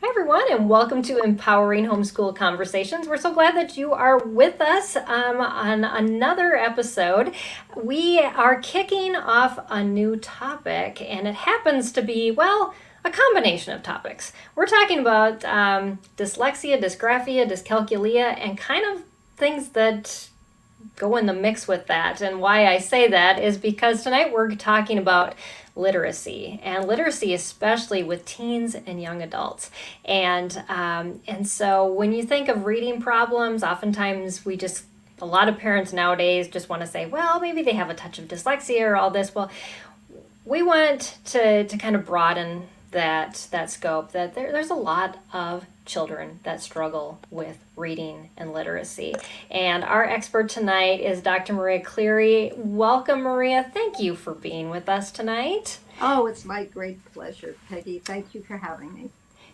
Hi, everyone, and welcome to Empowering Homeschool Conversations. We're so glad that you are with us on another episode. We are kicking off a new topic, and it happens to be, well, a combination of topics. We're talking about dyslexia, dysgraphia, dyscalculia, and kind of things that go in the mix with that. And why I say that is because tonight we're talking about literacy, and literacy especially with teens and young adults. And so when you think of reading problems, oftentimes a lot of parents nowadays just want to say, well, maybe they have a touch of dyslexia or all this. Well, we want to kind of broaden that scope, that there's a lot of children that struggle with reading and literacy. And our expert tonight is Dr. Maria Cleary. Welcome, Maria. Thank you for being with us tonight. Oh, it's my great pleasure, Peggy. Thank you for having me.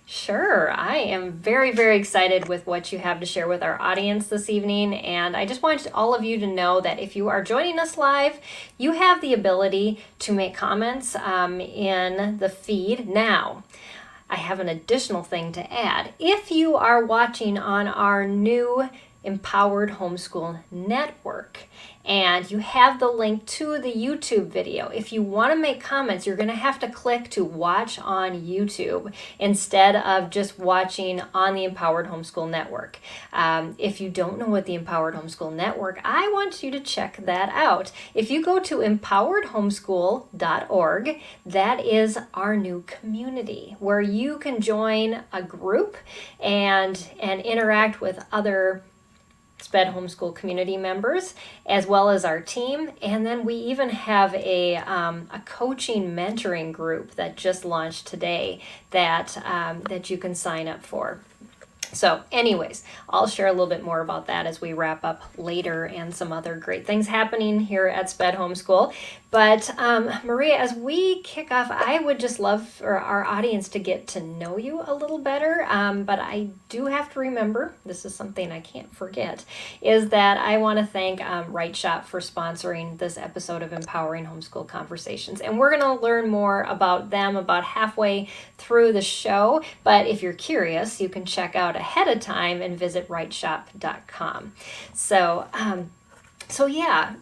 Sure. I am very, very excited with what you have to share with our audience this evening. And I just want all of you to know that if you are joining us live, you have the ability to make comments in the feed now. I have an additional thing to add. If you are watching on our new Empowered Homeschool Network, and you have the link to the YouTube video. If you want to make comments, you're going to have to click to watch on YouTube instead of just watching on the Empowered Homeschool Network. If you don't know what the Empowered Homeschool Network, I want you to check that out. If you go to empoweredhomeschool.org, that is our new community where you can join a group and interact with other SPED homeschool community members, as well as our team. And then we even have a coaching mentoring group that just launched today that you can sign up for. So anyways, I'll share a little bit more about that as we wrap up later, and some other great things happening here at SPED Homeschool. But Maria, as we kick off, I would just love for our audience to get to know you a little better. But I do have to remember, this is something I can't forget, is that I want to thank Right Shop for sponsoring this episode of Empowering Homeschool Conversations. And we're going to learn more about them about halfway through the show. But if you're curious, you can check out ahead of time and visit rightshop.com. So yeah,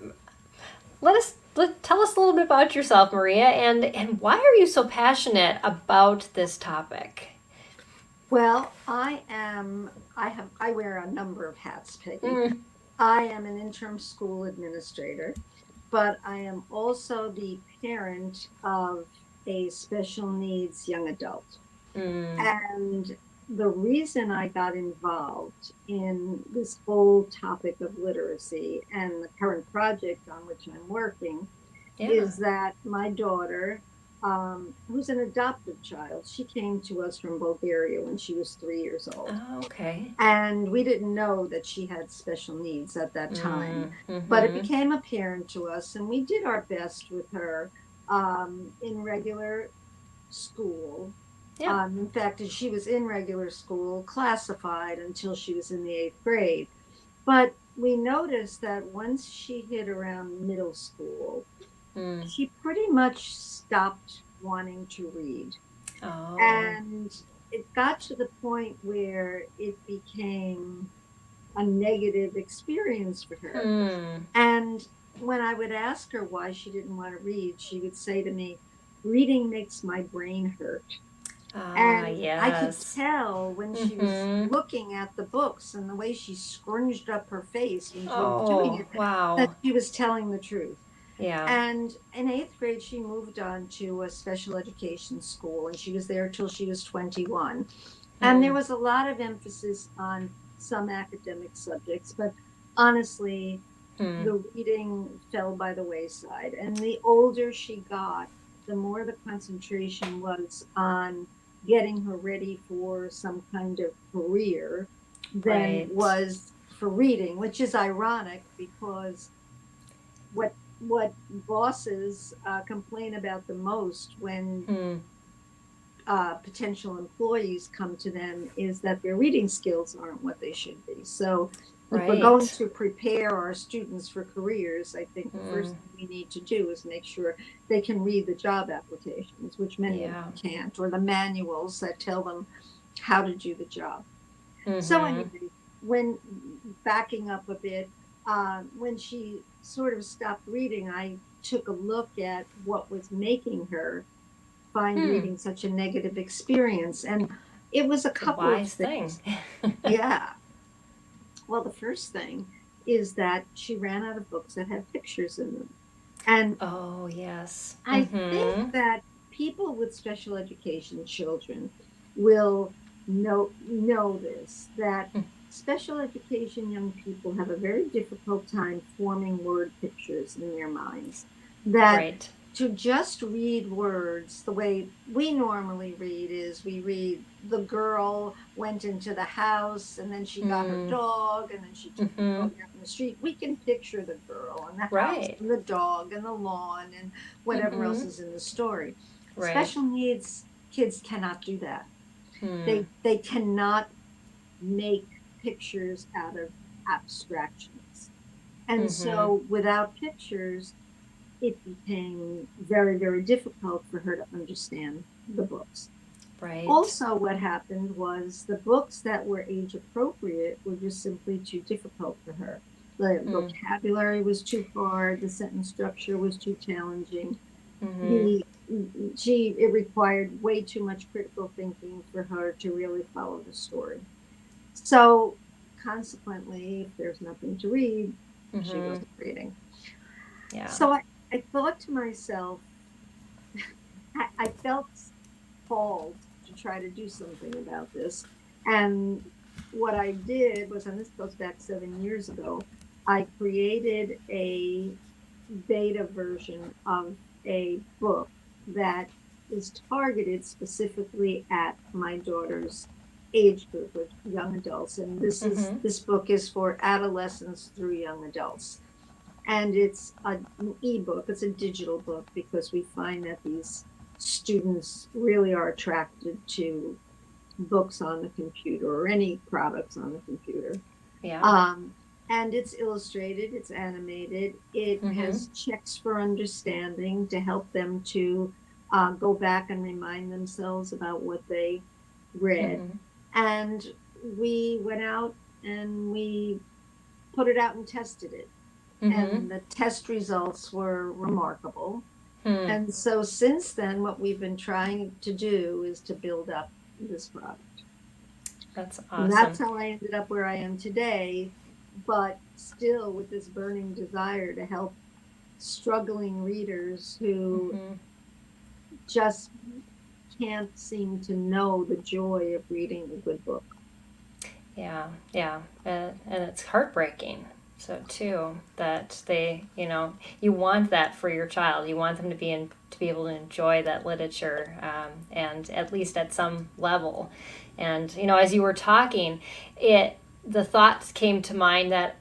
tell us a little bit about yourself, Maria, and why are you so passionate about this topic? Well, I wear a number of hats, Peggy. I am an interim school administrator, but I am also the parent of a special needs young adult. And the reason I got involved in this whole topic of literacy and the current project on which I'm working is that my daughter, who's an adopted child, she came to us from Bulgaria when she was 3 years old. Oh, okay. And we didn't know that she had special needs at that time, but it became apparent to us, and we did our best with her in regular school. In fact, she was in regular school, classified until she was in the 8th grade. But we noticed that once she hit around middle school, she pretty much stopped wanting to read. Oh. And it got to the point where it became a negative experience for her. And when I would ask her why she didn't want to read, she would say to me, "Reading makes my brain hurt." And yes. I could tell when she was looking at the books and the way she scrunched up her face when she was doing it, that she was telling the truth. Yeah. And in 8th grade, she moved on to a special education school, and she was there till she was 21. And there was a lot of emphasis on some academic subjects, but honestly, the reading fell by the wayside. And the older she got, the more the concentration was on getting her ready for some kind of career than it was for reading, which is ironic because what bosses complain about the most when potential employees come to them is that their reading skills aren't what they should be. So if we're going to prepare our students for careers, I think the first thing we need to do is make sure they can read the job applications, which many of them can't, or the manuals that tell them how to do the job. So Mm-hmm. anyway, when backing up a bit, when she sort of stopped reading, I took a look at what was making her find Hmm. reading such a negative experience. And it was a It's a couple of wise thing. things. Yeah. Well, the first thing is that she ran out of books that had pictures in them. And Oh, yes. I think Mm-hmm. that people with special education children will know this, that special education young people have a very difficult time forming word pictures in their minds. That Right. to just read words the way we normally read is we read the girl went into the house and then she got her Mm. dog and then she took the Mm-hmm. dog out in the street. We can picture the girl and the house Right. and the dog and the lawn and whatever else Mm-hmm. is in the story. Right. Special needs kids cannot do that. Hmm. They cannot make pictures out of abstractions. And Mm-hmm. so without pictures, it became very, very difficult for her to understand the books. Right. Also, what happened was the books that were age appropriate were just simply too difficult for her. The Mm. vocabulary was too hard, the sentence structure was too challenging. Mm-hmm. The it required way too much critical thinking for her to really follow the story. So consequently, if there's nothing to read, she Mm-hmm. wasn't reading. Yeah. So I thought to myself, I felt called to try to do something about this. And what I did was, and this goes back 7 years ago, I created a beta version of a book that is targeted specifically at my daughter's age group of young adults. And Mm-hmm. this book is for adolescents through young adults. And it's an ebook, it's a digital book because we find that these students really are attracted to books on the computer or any products on the computer. Yeah. Um, and it's illustrated, it's animated, it Mm-hmm. has checks for understanding to help them to go back and remind themselves about what they read. Mm-hmm. And we went out and we put it out and tested it. Mm-hmm. And the test results were remarkable. Hmm. And so since then, what we've been trying to do is to build up this product. That's And awesome. that's how I ended up where I am today, but still with this burning desire to help struggling readers who Mm-hmm. just can't seem to know the joy of reading a good book. Yeah, yeah, and it's heartbreaking. So too that they, you want that for your child. You want them to to be able to enjoy that literature, and at least at some level. And as you were talking, the thoughts came to mind that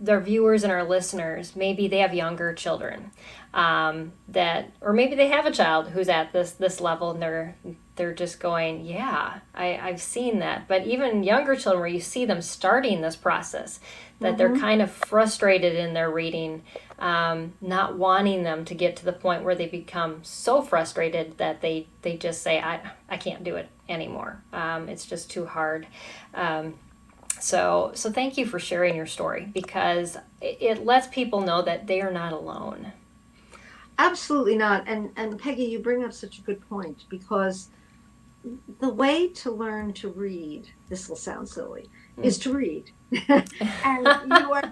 their viewers and our listeners, maybe they have younger children, or maybe they have a child who's at this level, and they're just going, yeah, I've seen that. But even younger children, where you see them starting this process, that they're Mm-hmm. kind of frustrated in their reading, not wanting them to get to the point where they become so frustrated that they just say, I can't do it anymore. It's just too hard. So thank you for sharing your story, because it lets people know that they are not alone. Absolutely not. And Peggy, you bring up such a good point because the way to learn to read, this will sound silly, Mm. is to read. And you are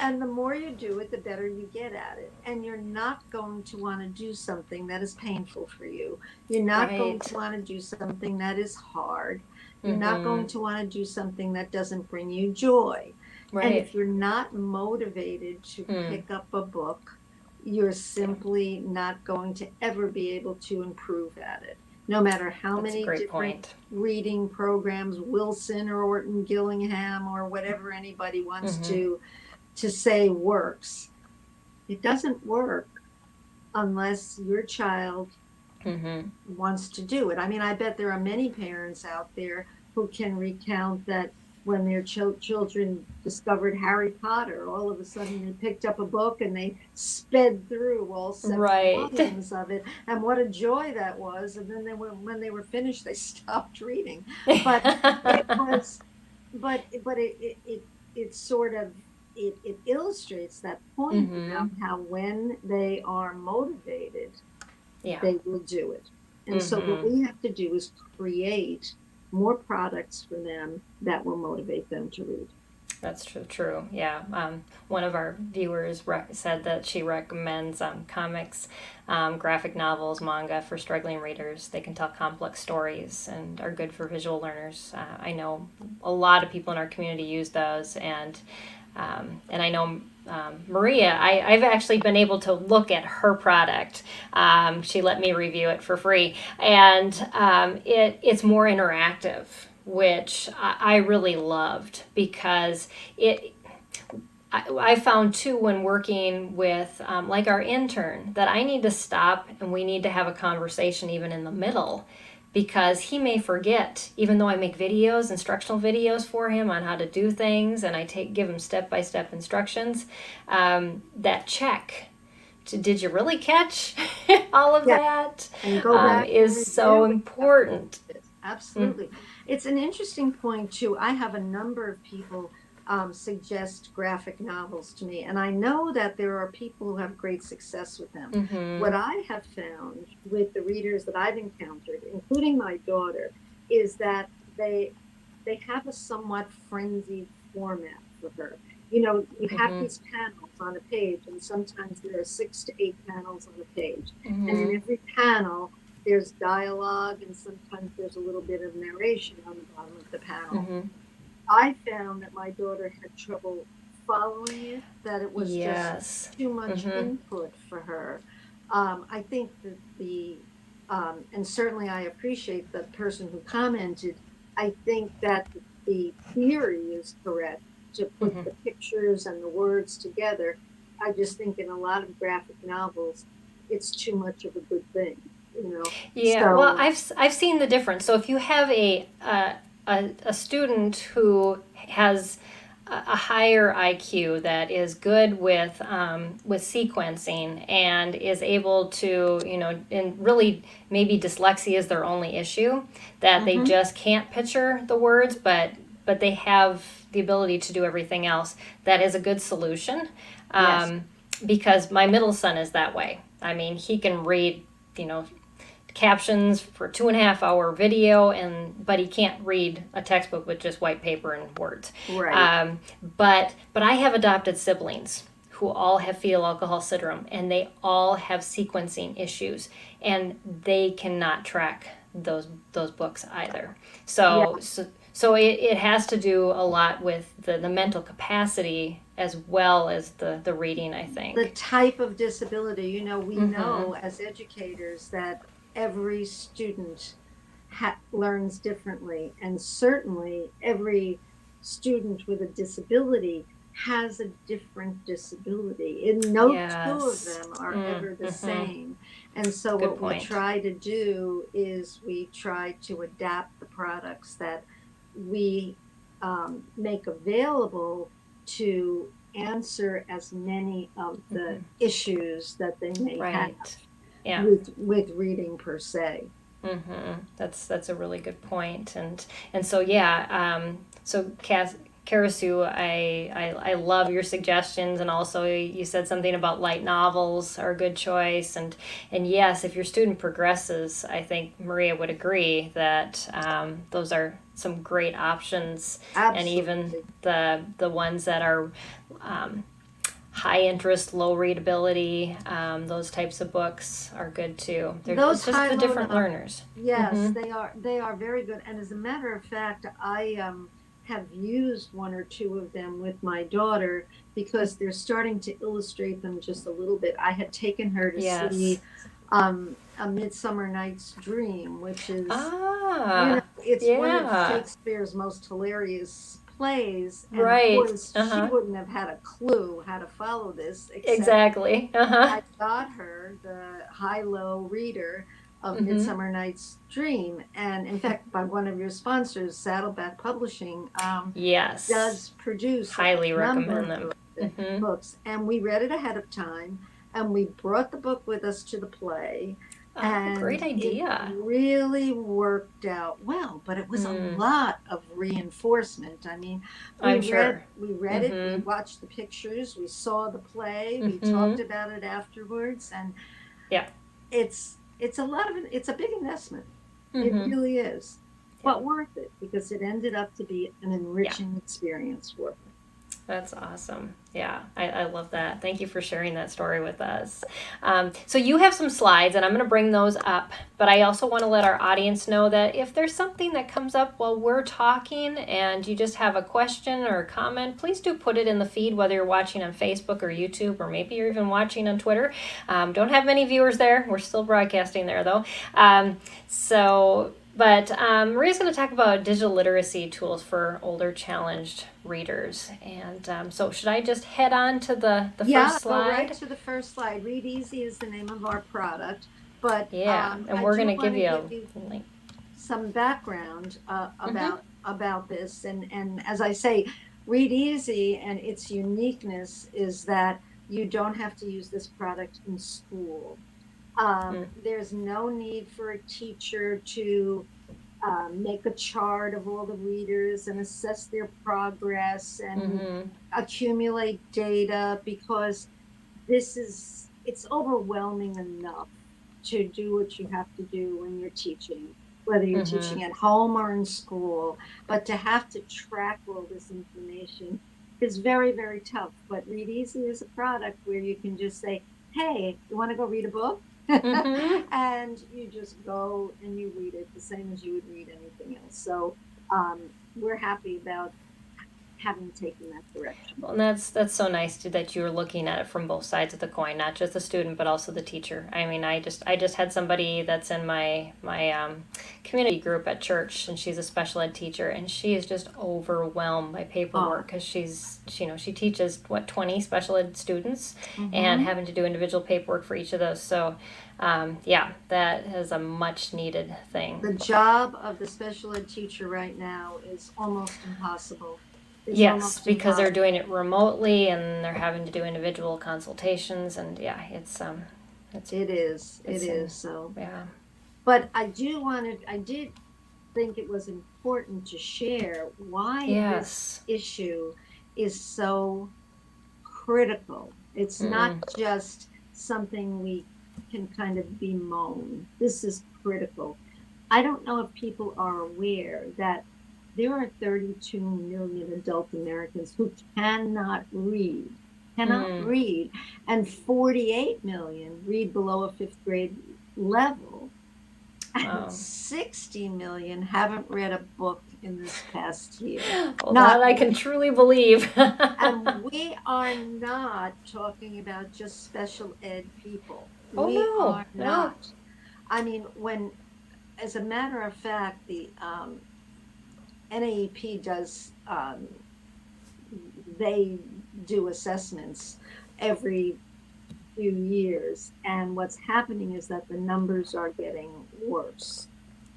and the more you do it, the better you get at it. And you're not going to want to do something that is painful for you. You're not going Right. to want to do something that is hard. You're not Mm-hmm. going to want to do something that doesn't bring you joy. And Right. if you're not motivated to Hmm. pick up a book, you're simply not going to ever be able to improve at it. No matter how That's a many great different point. reading programs, Wilson or Orton Gillingham or whatever anybody wants Mm-hmm. to say works, it doesn't work unless your child Mm-hmm. wants to do it. I mean, I bet there are many parents out there who can recount that when their children discovered Harry Potter. All of a sudden, they picked up a book and they sped through all 7 volumes of it, and what a joy that was. And then when they were finished, they stopped reading. But it was, it sort of it illustrates that point about how when they are motivated, Yeah. they will do it. And so what we have to do is create more products for them that will motivate them to read. That's true. Yeah. One of our viewers said that she recommends comics, graphic novels, manga for struggling readers. They can tell complex stories and are good for visual learners. I know a lot of people in our community use those, and I know Maria, I've actually been able to look at her product. She let me review it for free, and it's more interactive, which I really loved, because I found too, when working with like our intern, that I need to stop and we need to have a conversation even in the middle, because he may forget, even though I make videos, instructional videos for him on how to do things, and I give him step-by-step instructions, that check. Did you really catch all of that? And go back is so important. Absolutely. It's an interesting point too. I have a number of people suggest graphic novels to me, and I know that there are people who have great success with them. What I have found with the readers that I've encountered, including my daughter, is that they have a somewhat frenzied format for her. You know, you have these panels on a page, and sometimes there are 6 to 8 panels on a page. And in every panel, there's dialogue, and sometimes there's a little bit of narration on the bottom of the panel. I found that my daughter had trouble following it, that it was just too much input for her. I think that and certainly I appreciate the person who commented, I think that the theory is correct to put the pictures and the words together. I just think in a lot of graphic novels, it's too much of a good thing, you know. Yeah, so, well, I've seen the difference. So if you have a student who has a higher IQ that is good with sequencing and is able to, you know, and really maybe dyslexia is their only issue, that they just can't picture the words, but they have the ability to do everything else. That is a good solution, because my middle son is that way. I mean, he can read, you know, captions for 2.5 hour video, but he can't read a textbook with just white paper and words. Right. But I have adopted siblings who all have fetal alcohol syndrome, and they all have sequencing issues, and they cannot track those books either. So it has to do a lot with the mental capacity as well as the reading, I think. The type of disability, you know, we know as educators that every student learns differently, and certainly every student with a disability has a different disability. And no two of them are ever the same. And so what we try to do is we try to adapt the products that we make available to answer as many of the issues that they may have with reading per se. That's a really good point. And so so Karasu, I love your suggestions, and also you said something about light novels are a good choice, and yes, if your student progresses, I think Maria would agree that those are some great options. Absolutely. And even the ones that are high interest, low readability, those types of books are good too. It's just the different learners. Yes, they are very good. And as a matter of fact, I have used 1 or 2 of them with my daughter because they're starting to illustrate them just a little bit. I had taken her to see A Midsummer Night's Dream, which is it's one of Shakespeare's most hilarious plays, and of course she wouldn't have had a clue how to follow this. Exactly. I got her the high-low reader of Mm-hmm. Midsummer Night's Dream. And in fact, by one of your sponsors, Saddleback Publishing, Yes. does produce a Highly number recommend of them. Mm-hmm. books. And we read it ahead of time, and we brought the book with us to the play. Oh, great And it idea. really worked out well, but it was a Mm, lot of reinforcement. I mean, I'm sure. we read it, we Mm-hmm. watched the pictures, we saw the play, we talked Mm-hmm. about it afterwards, and Yeah. it's a lot of it, it's a big investment. It Mm-hmm. really is, Yeah. but worth it because it ended up to be an Yeah. enriching experience for me. That's awesome. Yeah, I love that. Thank you for sharing that story with us. So, you have some slides, and I'm going to bring those up. But I also want to let our audience know that if there's something that comes up while we're talking and you just have a question or a comment, please do put it in the feed, whether you're watching on Facebook or YouTube, or maybe you're even watching on Twitter. Don't have many viewers there. We're still broadcasting there, though. Maria's going to talk about digital literacy tools for older challenged readers. And so should I just head on to the Yeah, first go right slide? to the first slide. ReadEasy is the name of our product, but Yeah, and I we're do going to want give to you give a you link. some background Mm-hmm. about this. And as I say, ReadEasy and its uniqueness is that you don't have to use this product in school. There's no need for a teacher to make a chart of all the readers and assess their progress and Mm-hmm. accumulate data because it's overwhelming enough to do what you have to do when you're teaching, whether you're Mm-hmm. teaching at home or in school. But to have to track all this information is very, very tough. But ReadEasy is a product where you can just say, hey, you want to go read a book? Mm-hmm. And you just go and you read it the same as you would read anything else. So we're happy about having taken that direction. Well, and that's so nice that you're looking at it from both sides of the coin, not just the student but also the teacher. I mean, I just had somebody that's in my community group at church, and she's a special ed teacher, and she is just overwhelmed by Oh, paperwork because she teaches 20 special ed students, and mm-hmm. having to do individual paperwork for each of those. So, yeah, that is a much needed thing. The job of the special ed teacher right now is almost impossible. Is Yes, almost because they're doing impossible. it remotely and they're having to do individual consultations, and yeah, it's It is. It it's in is. So, yeah. but I did think it was important to share why this Yes. issue is so critical. It's not Mm. just something we can kind of bemoan. This is critical. I don't know if people are aware that there are 32 million adult Americans who cannot Mm. read, and 48 million read below a fifth grade level, and Wow. 60 million haven't read a book in this past year. Well, that Not I can truly believe. And we are not talking about just special ed people. Oh We no, are no. not. I mean, as a matter of fact, the NAEP does, they do assessments every few years. And what's happening is that the numbers are getting worse.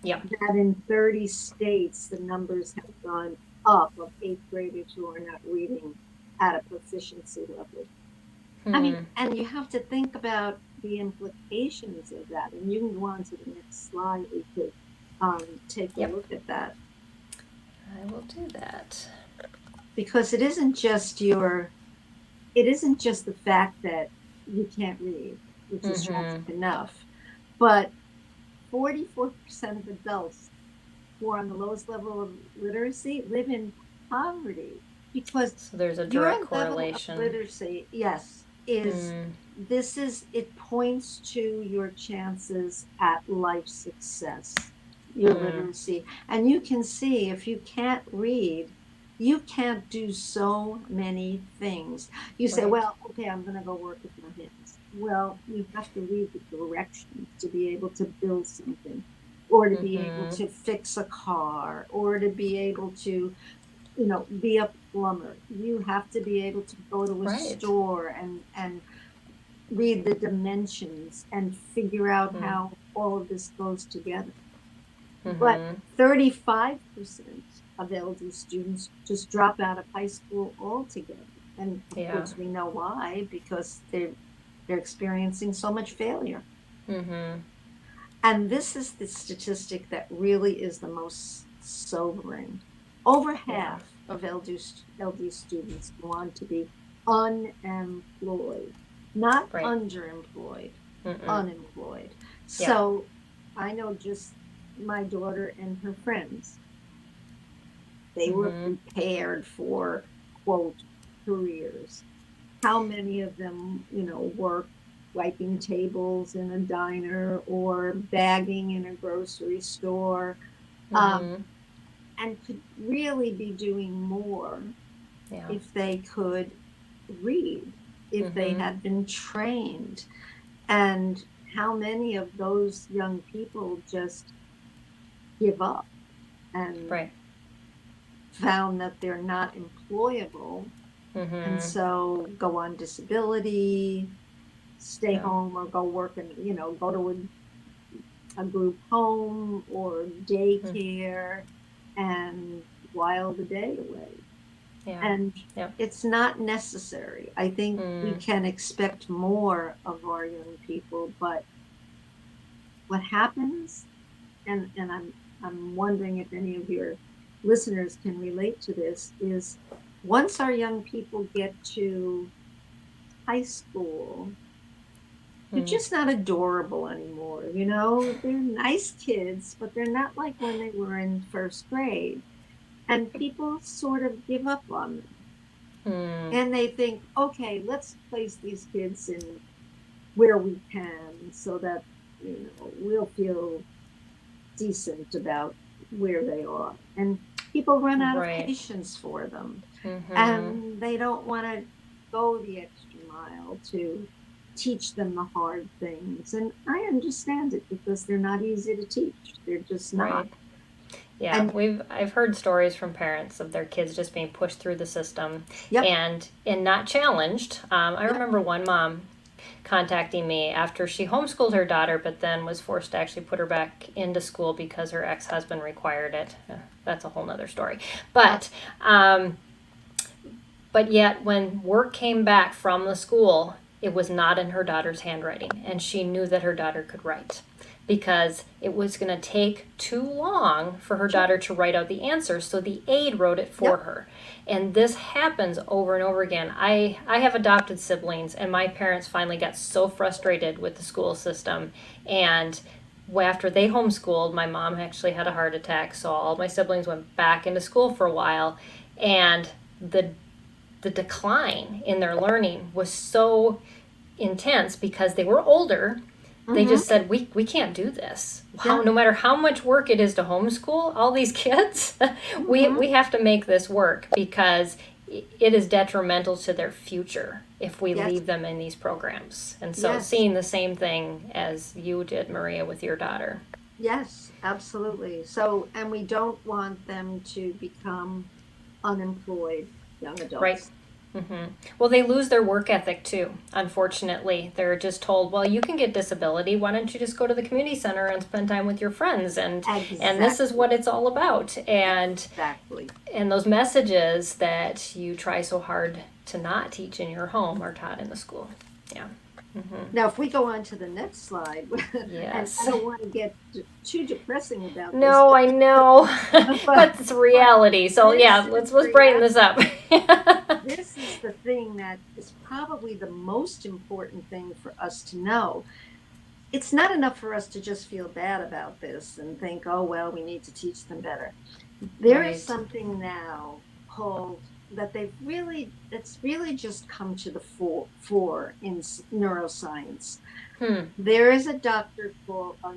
Yep. That in 30 states, the numbers have gone up of eighth graders who are not reading at a proficiency level. I mean, Hmm. and you have to think about the implications of that. And you can go on to the next slide. We could take a Yep. look at that I will do that. because it isn't just the fact that you can't read, which is tragic Mm-hmm. enough, but 44% of adults who are on the lowest level of literacy live in poverty because So there's a your direct level of correlation. literacy, yes, is Mm. it points to your chances at life success, your Mm. literacy. And you can see if you can't read, you can't do so many things. You say, Right. well, okay, I'm going to go work with my hands. Well, you have to read the directions to be able to build something, or to be able Mm-hmm. to fix a car, or to be able to, be a plumber. You have to be able to go to a Right. store and read the dimensions and figure out Mm. how all of this goes together. But Mm-hmm. 35% of LD students just drop out of high school altogether. And of Yeah. course, we know why, because they're experiencing so much failure. Mm-hmm. And this is the statistic that really is the most sobering. Over Yeah. half of LD students go on to be unemployed, not Right. underemployed, Mm-mm. unemployed. Yeah. So I know just my daughter and her friends, they were Mm-hmm. prepared for, quote, careers. How many of them, work wiping tables in a diner or bagging in a grocery store, um, Mm-hmm. and could really be doing more Yeah. if they could read, if they Mm-hmm. had been trained. And how many of those young people just give up and Right. found that they're not employable, and Mm-hmm. so go on disability, stay Yeah. home, or go work in, go to a group home or Mm. daycare and while the day away. Yeah. And Yeah. it's not necessary. I think we Mm. can expect more of our young people, but what happens, and I'm wondering if any of your listeners can relate to this, is once our young people get to high school, they're Mm. just not adorable anymore. They're nice kids, but they're not like when they were in first grade. And people sort of give up on them. Mm. And they think, okay, let's place these kids in where we can so that, we'll feel decent about where they are. And people run out of Right. patience for them. Mm-hmm. And they don't want to go the extra mile to teach them the hard things. And I understand it because they're not easy to teach. They're just not. Right. Yeah, And I've heard stories from parents of their kids just being pushed through the system yep, and not challenged. I yep, remember one mom contacting me after she homeschooled her daughter, but then was forced to actually put her back into school because her ex-husband required it. That's a whole nother story. But um, but yet, when work came back from the school, it was not in her daughter's handwriting, and she knew that her daughter could write because it was going to take too long for her sure, daughter to write out the answers, so the aide wrote it for yep, her. And this happens over and over again. I have adopted siblings, and my parents finally got so frustrated with the school system. And after they homeschooled, my mom actually had a heart attack, so all my siblings went back into school for a while. And the decline in their learning was so intense because they were older. They mm-hmm, just said, we can't do this. yeah, No matter how much work it is to homeschool all these kids, mm-hmm, we have to make this work because it is detrimental to their future if we yes, leave them in these programs. And so yes, seeing the same thing as you did, Maria, with your daughter. yes, absolutely. So, and we don't want them to become unemployed young Right. adults. Well, they lose their work ethic too, unfortunately. They're just told, well, you can get disability. Why don't you just go to the community center and spend time with your friends? And this is what Exactly, it's all about. exactly. And those messages that you try so hard to not teach in your home are taught in the school. Yeah. Now, if we go on to the next slide, and I Yes. don't want to get too depressing about this, No, I know, but but it's but reality. So this yeah, is let's brighten reality. this up. This is the thing that is probably the most important thing for us to know. It's not enough for us to just feel bad about this and think, oh, well, we need to teach them better. There is Right. something now called that it's really just come to the fore in neuroscience. Hmm. There is a doctor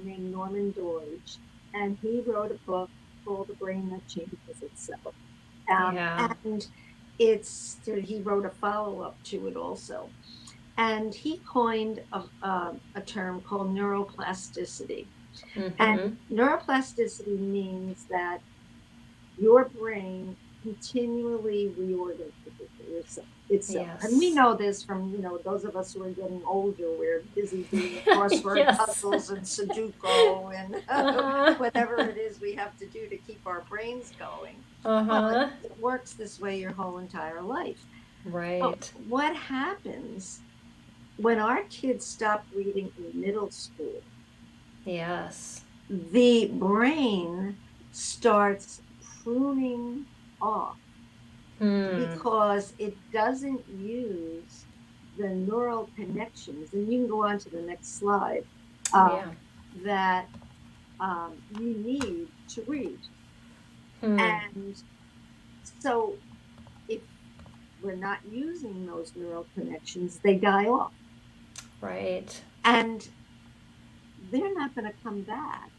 named Norman Doidge, and he wrote a book called The Brain That Changes Itself. Yeah. And he wrote a follow up to it also. And he coined a term called neuroplasticity. And Mm-hmm. neuroplasticity means that your brain continually reorder itself. And we Yes. know this from, those of us who are getting older. We're busy doing crossword Yes. puzzles and Sudoku and Uh-huh. whatever it is we have to do to keep our brains going. Well, Uh-huh. it works this way your whole entire life. But Right. what happens when our kids stop reading in middle school? Yes. The brain starts pruning off Hmm. because it doesn't use the neural connections. And you can go on to the next slide, Oh yeah. that you need to read. Hmm. And so if we're not using those neural connections, they die off. Right. And they're not going to come back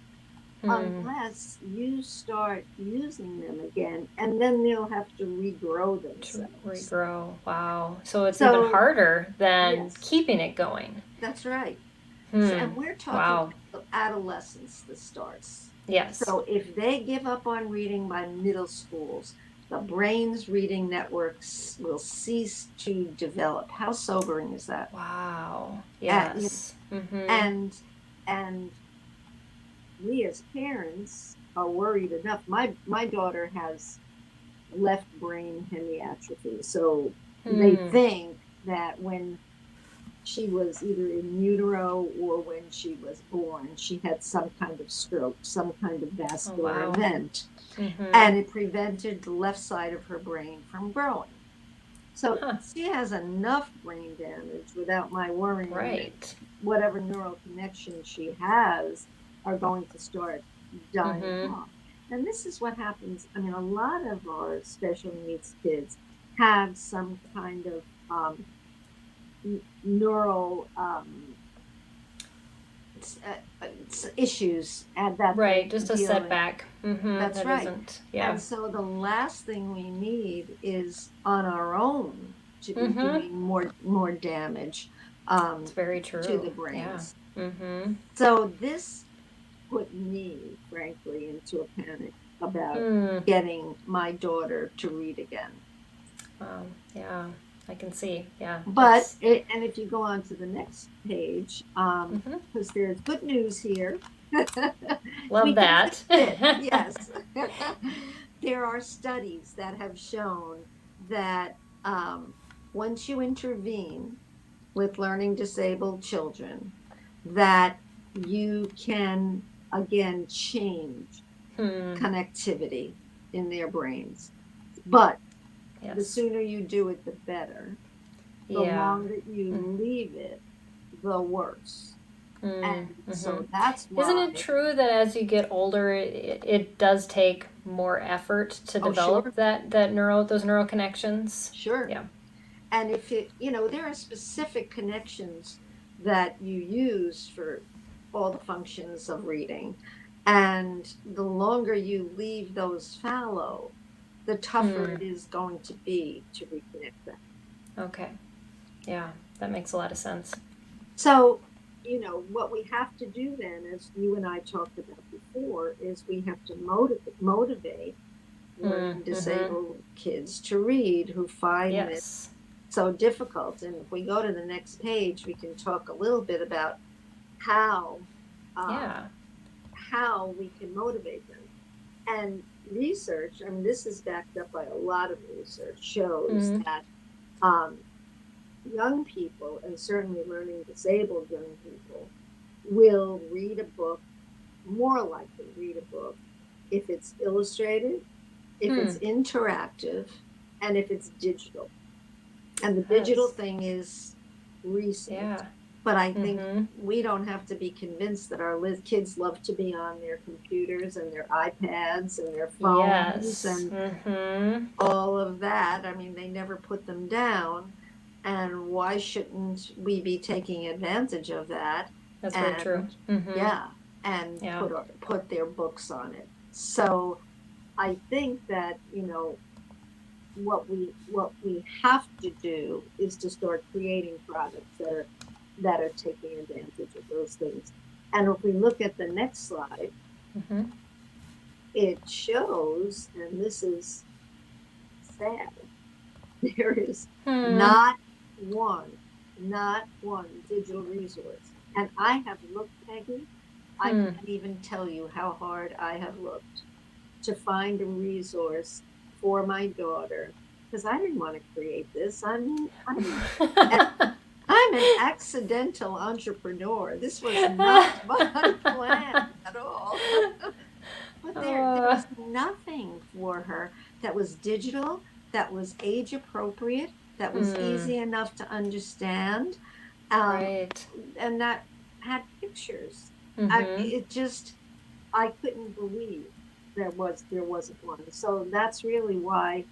Hmm. unless you start using them again, and then they'll have to regrow To themselves. regrow. Wow. So it's even So, harder than yes, keeping it going. that's right. So, Hmm. and we're talking Wow. adolescence that starts. Yes. So, if they give up on reading by middle schools, the brain's reading networks will cease to develop. How sobering is that? Wow. You Yes. Mm-hmm. and we as parents are worried enough. My daughter has left brain hemiatrophy, so they Hmm. think that when she was either in utero or when she was born, she had some kind of stroke, some kind of Oh vascular wow. event, Mm-hmm. and it prevented the left side of her brain from growing. So Huh. she has enough brain damage without my worrying that Right. whatever neural connections she has are going to start dying Mm-hmm. off. And this is what happens. I mean, a lot of our special needs kids have some kind of neural issues and that they're Right. Just a dealing. setback. Mm-hmm. That's That right. isn't. Yeah. And so the last thing we need is on our own to be Mm-hmm. doing more damage um, It's very to true. the Yeah. brains. Mm-hmm. So this put me, frankly, into a panic about Hmm. getting my daughter to read again. Yeah. I can see. Yeah. But It's. and if you go on to the next page, Mm-hmm. because there's good news here, Love we can that. fix it. Yes, there are studies that have shown that once you intervene with learning disabled children, that you can again change Hmm. connectivity in their brains. But the Yes. sooner you do it, the better. The Yeah. longer you leave it, the worse. Mm, And mm-hmm. so that's Isn't why, it true that as you get older, it does take more effort to oh, sure, develop those neural connections? sure. Yeah. And if there are specific connections that you use for all the functions of reading. And the longer you leave those fallow, the tougher Hmm. it is going to be to reconnect them. Okay. Yeah, that makes a lot of sense. So, what we have to do then, as you and I talked about before, is we have to motivate Hmm. learning Mm-hmm. disabled kids to read who find this Yes. so difficult. And if we go to the next page, we can talk a little bit about how um, Yeah. how we can motivate them. And research, I mean, this is backed up by a lot of research, shows Hmm. that young people, and certainly learning disabled young people, will read a book, more likely read a book, if it's illustrated, if Hmm. it's interactive, and if it's digital. And the digital Yes. thing is recent, Yeah. but I think Mm-hmm. we don't have to be convinced that our kids love to be on their computers and their iPads and their phones Yes. and Mm-hmm. all of that. I mean, they never put them down. And why shouldn't we be taking advantage of that? That's very true. And Mm-hmm. yeah, and Yeah. put their books on it. So I think that, what we have to do is to start creating products that are taking advantage of those things. And if we look at the next slide, Mm-hmm. it shows, and this is sad. There is Hmm. not one digital resource. And I have looked, Peggy, I can't even tell you how hard I have looked to find a resource for my daughter, because I didn't want to create this. I'm an accidental entrepreneur. This was not my plan at all. But there was nothing for her that was digital, that was age appropriate, that was easy enough to understand, Right. and that had pictures. Mm-hmm. It just, I couldn't believe there wasn't one. So that's really why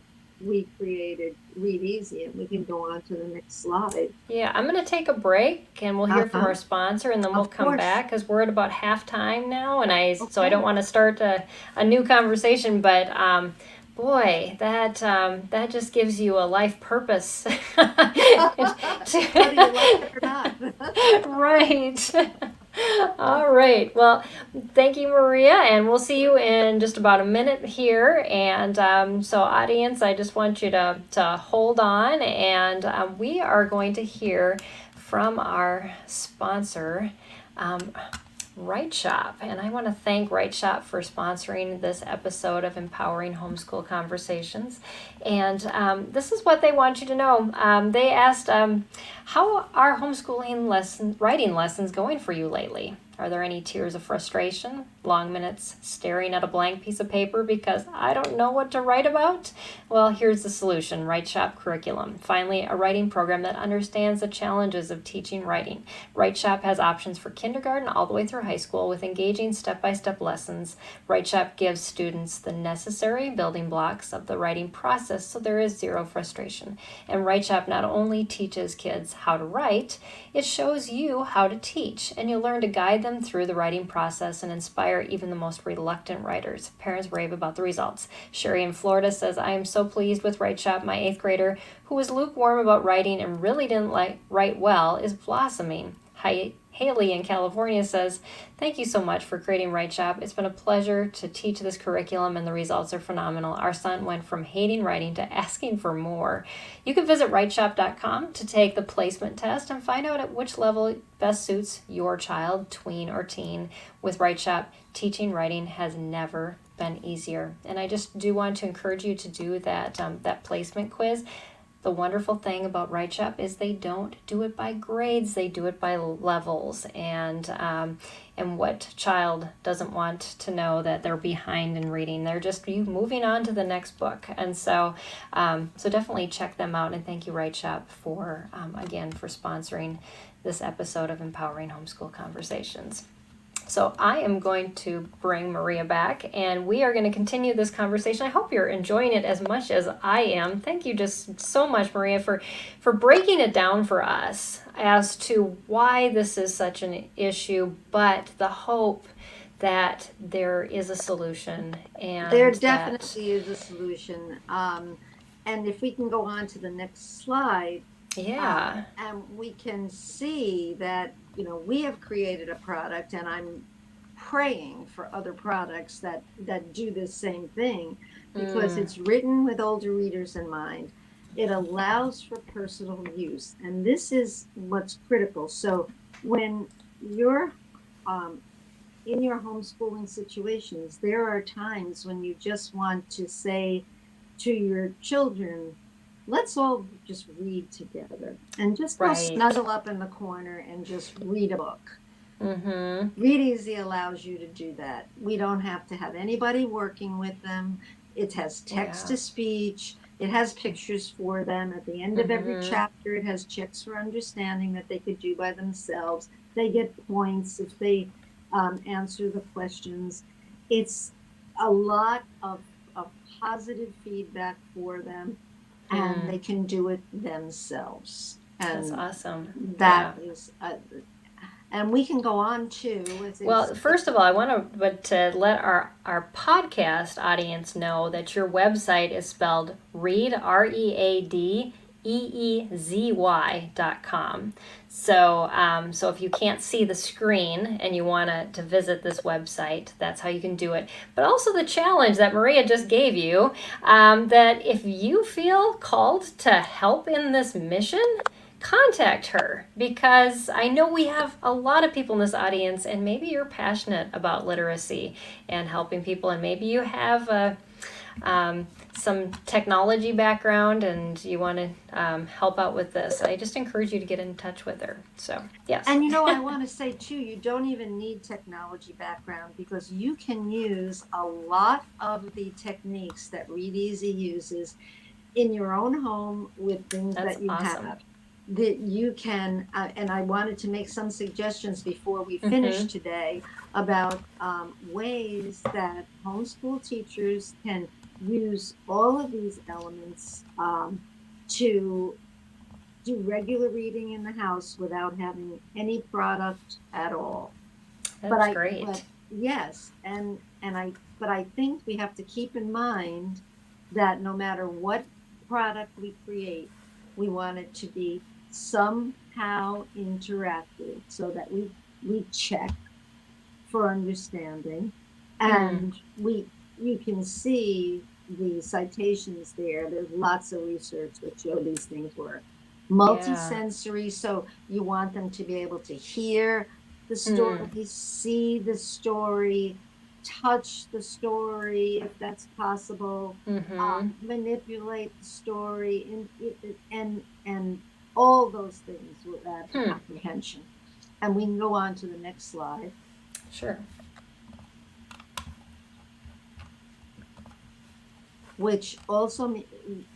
we created ReadEasy, and we can go on to the next slide. Yeah, I'm going to take a break and we'll hear from Uh-huh. our sponsor and then we'll Of come course. back because we're at about halftime now and I don't Okay. want to start a new conversation, but boy, that just gives you a life purpose. Whether you like it or not. Right. All right. Well, thank you, Maria, and we'll see you in just about a minute here. And so, audience, I just want you to hold on, and we are going to hear from our sponsor, Right Shop. And I want to thank Right Shop for sponsoring this episode of Empowering Homeschool Conversations. And this is what they want you to know. They asked, how are writing lessons going for you lately? Are there any tears of frustration, long minutes staring at a blank piece of paper because I don't know what to write about? Well, here's the solution, Right Shop Curriculum. Finally, a writing program that understands the challenges of teaching writing. Right Shop has options for kindergarten all the way through high school with engaging step-by-step lessons. Right Shop gives students the necessary building blocks of the writing process so there is zero frustration. And Right Shop not only teaches kids how to write, it shows you how to teach, and you'll learn to guide them through the writing process and inspire even the most reluctant writers. Parents rave about the results. Sherry in Florida says, I am so pleased with Right Shop. My 8th grader, who was lukewarm about writing and really didn't write well, is blossoming. Haley in California says, thank you so much for creating Right Shop. It's been a pleasure to teach this curriculum and the results are phenomenal. Our son went from hating writing to asking for more. You can visit writeshop.com to take the placement test and find out at which level best suits your child, tween, or teen. With Right Shop, teaching writing has never been easier. And I just do want to encourage you to do that placement quiz. The wonderful thing about Right Shop is they don't do it by grades; they do it by levels. And what child doesn't want to know that they're behind in reading? They're just moving on to the next book. And so definitely check them out. And thank you, Right Shop, for again for sponsoring this episode of Empowering Homeschool Conversations. So I am going to bring Maria back, and we are going to continue this conversation. I hope you're enjoying it as much as I am. Thank you just so much, Maria, for breaking it down for us as to why this is such an issue, but the hope that there is a solution. And there definitely is a solution. And if we can go on to the next slide, yeah, and we can see that, we have created a product, and I'm praying for other products that do this same thing, because it's written with older readers in mind. It allows for personal use, and this is what's critical. So when you're in your homeschooling situations, there are times when you just want to say to your children, let's all just read together and just go snuggle up in the corner and just read a book. ReadEasy allows you to do that. We don't have to have anybody working with them. It has text to speech. It has pictures for them. At the end of every chapter, it has checks for understanding that they could do by themselves. They get points if they answer the questions. It's a lot of positive feedback for them, and they can do it themselves. And that's awesome. That is, and we can go on to. Well, first of all, I want to let our podcast audience know that your website is spelled Read, ReadEasy, reezy.com. So if you can't see the screen and you want to visit this website, that's how you can do it. But also the challenge that Maria just gave you, that if you feel called to help in this mission, contact her, because I know we have a lot of people in this audience, and maybe you're passionate about literacy and helping people, and maybe you have some technology background and you want to help out with this. I just encourage you to get in touch with her. So, yes. And I want to say too, you don't even need technology background, because you can use a lot of the techniques that ReadEasy uses in your own home with things That's that you awesome. have. That you can, and I wanted to make some suggestions before we finish today about ways that homeschool teachers can use all of these elements to do regular reading in the house without having any product at all. That's great. But yes, but I think we have to keep in mind that no matter what product we create, we want it to be somehow interactive, so that we check for understanding, and you can see the citations there. There's lots of research that show these things work. Multisensory, so you want them to be able to hear the story, see the story, touch the story if that's possible, manipulate the story, and all those things will add to comprehension. And we can go on to the next slide. Sure. Which also,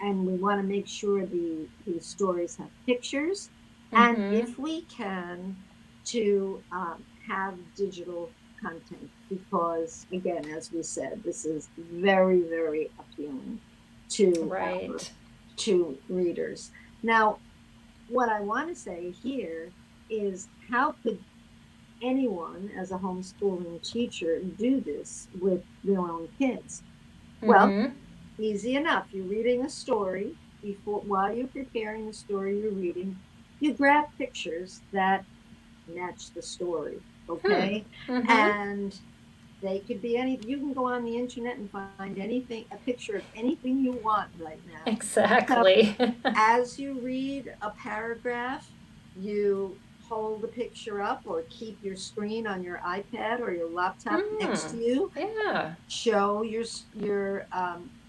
and we want to make sure the stories have pictures, and if we can, to have digital content, because again, as we said, this is very, very appealing to readers. Now, what I want to say here is, how could anyone as a homeschooling teacher do this with their own kids? Well, easy enough. You're reading a story. While you're preparing the story you're reading, you grab pictures that match the story, okay? And they could be you can go on the internet and find a picture of anything you want right now. Exactly. So, as you read a paragraph, you hold the picture up, or keep your screen on your iPad or your laptop next to you. Yeah. Show your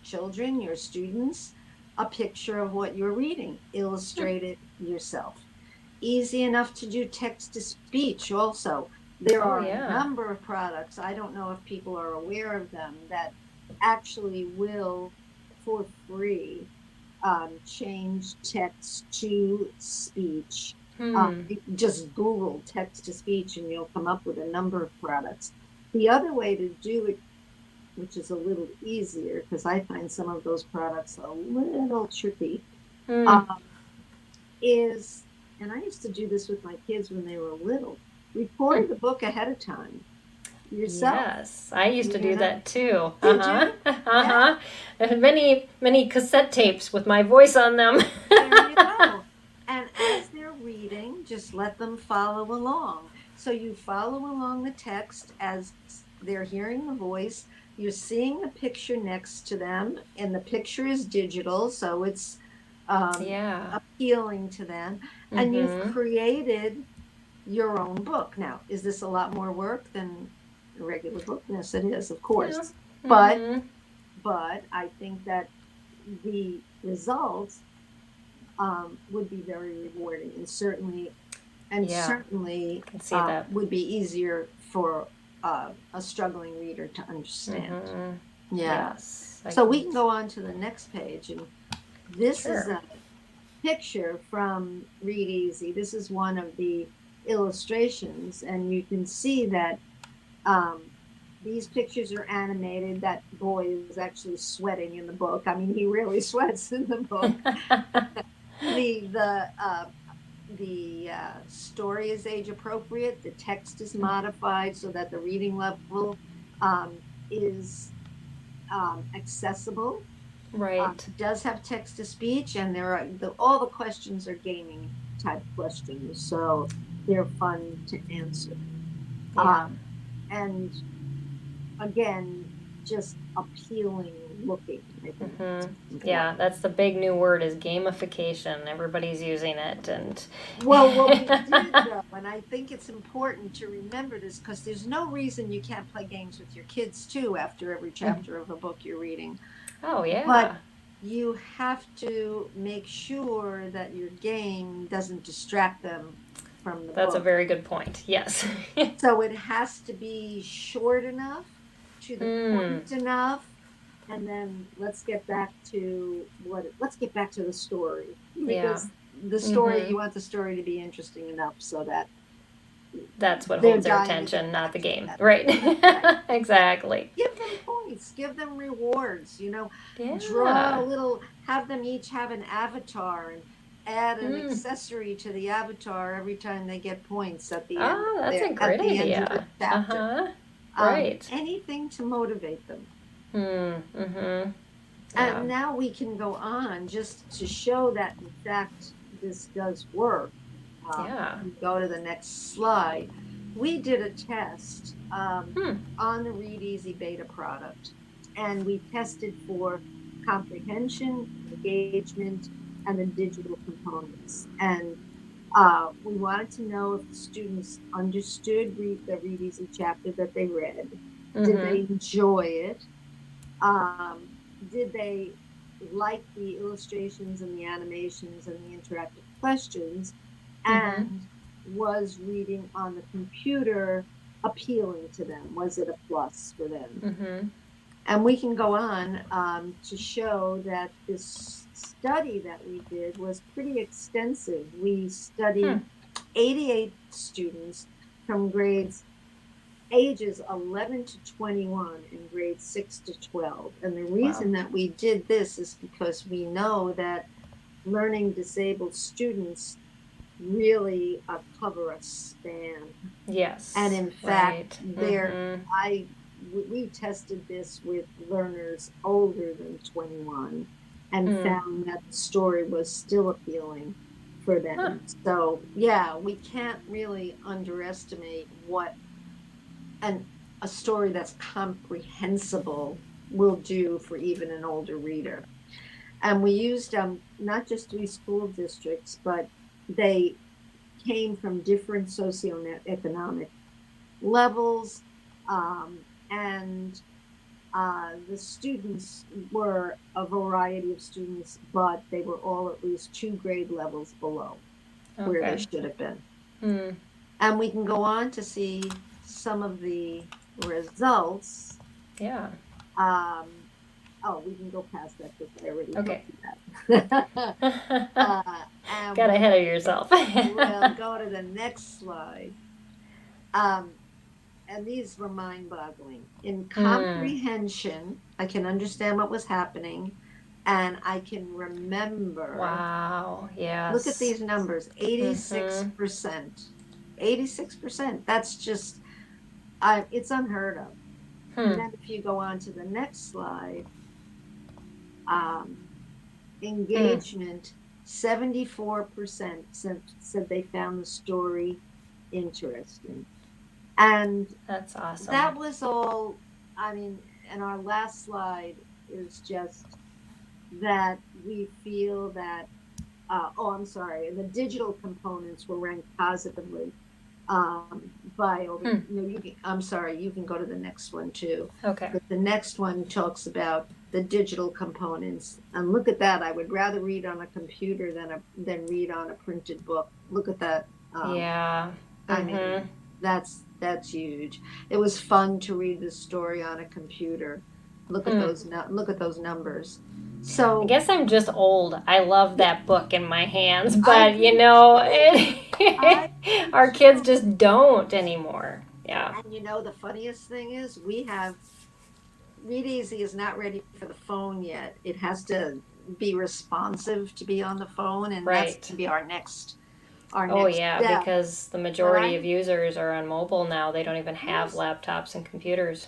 children, your students, a picture of what you're reading. Illustrate it yourself. Easy enough to do text to speech also. There are a number of products, I don't know if people are aware of them, that actually will, for free, change text to speech. Just Google text to speech and you'll come up with a number of products. The other way to do it, which is a little easier, because I find some of those products a little tricky, is, and I used to do this with my kids when they were little, record the book ahead of time yourself. Yes, I used to do that too. Did you? Yeah. And many cassette tapes with my voice on them. There you go. And as they're reading, just let them follow along. So you follow along the text as they're hearing the voice. You're seeing the picture next to them, and the picture is digital, so it's appealing to them. And you've created your own book. Now, is this a lot more work than a regular book? Yes, it is, of course. Yeah. But I think that the results would be very rewarding, and certainly would be easier for a struggling reader to understand. Yes. So we can go on to the next page, and this is a picture from ReadEasy. This is one of the illustrations, and you can see that these pictures are animated. That boy is actually sweating in the book. I mean, he really sweats in the book. The story is age appropriate. The text is modified so that the reading level is accessible. Right. It does have text to speech, and all the questions are gaming type questions, so they're fun to answer. Yeah. And again, just appealing looking, I think is Yeah, important. that's the big new word is gamification. Everybody's using it, and Well, what we did though, and I think it's important to remember this because there's no reason you can't play games with your kids too after every chapter of a book you're reading. oh But yeah, you have to make sure that your game doesn't distract them from the that's a book. very good point. Yes. So it has to be short enough, to the Hmm. point enough, and then let's get back to the story, Yeah. because the story, Mhm. you want the story to be interesting enough so that That's what they're holds their dying to get attention, not back the to game. that. Right. Right. exactly. Give them points, give them rewards, draw Yeah. a little, have them each have an avatar and add an Mm. accessory to the avatar every time they get points at the end of Oh, that's a at great the end of the idea. chapter. Uh-huh. Right. Anything to motivate them. Mm-hmm. Yeah. And now we can go on just to show that, in fact, this does work. Yeah. We go to the next slide. We did a test Hmm. on the ReadEasy beta product, and we tested for comprehension, engagement, and the digital components. And we wanted to know if the students understood the ReadEasy chapter that they read. Did Mm-hmm. they enjoy it? Um, did they like the illustrations and the animations and the interactive questions? Mm-hmm. And was reading on the computer appealing to them? Was it a plus for them? Mm-hmm. And we can go on to show that this study that we did was pretty extensive. We Hmm. studied 88 students from grades ages 11 to 21 and grades 6 to 12. And the Wow. reason that we did this is because we know that learning disabled students really cover a span. And Yes. in fact, Right. Mm-hmm. we tested this with learners older than 21 and Hmm. found that the story was still appealing for Huh. them. So yeah, we can't really underestimate what an a story that's comprehensible will do for even an older reader. And we used not just 3 school districts, but they came from different socioeconomic levels, and the students were a variety of students, but they were all at least 2 grade levels below where they Okay. should have been. Hmm. And we can go on to see some of the results. Yeah. We can go past that because I already Okay. told you that. And Got ahead of yourself. we'll go to the next slide. And these were mind-boggling. In Hmm. comprehension, I can understand what was happening, and I can remember. Wow. Look at Yes. these numbers, Mm-hmm. 86%. 86%. That's just, it's unheard of. And Hmm. then if you go on to the next slide, um, Hmm. engagement, 74% said they found the story interesting. And That's awesome. that was all, I mean, and our last slide is just that we feel that, I'm sorry, and the digital components were ranked positively by over, Hmm. I'm sorry, you can go to the next one too. Okay. But the next one talks about the digital components. And look at that. I would rather read on a computer than read on a printed book. Look at that. Yeah. I mean, Mm-hmm. that's huge. It was fun to read the story on a computer. Hmm. Look at those numbers. I So guess I'm just old. I love yeah, that book in my hands, I but do too. I do our kids too. just don't anymore. Yeah. And the funniest thing is we have ReadEasy is not ready for the phone yet. It has to be responsive to be on the phone, and that's Right. going to be our Oh, next yeah, step. because the But majority of users are on mobile now. They don't even have yes, laptops and computers.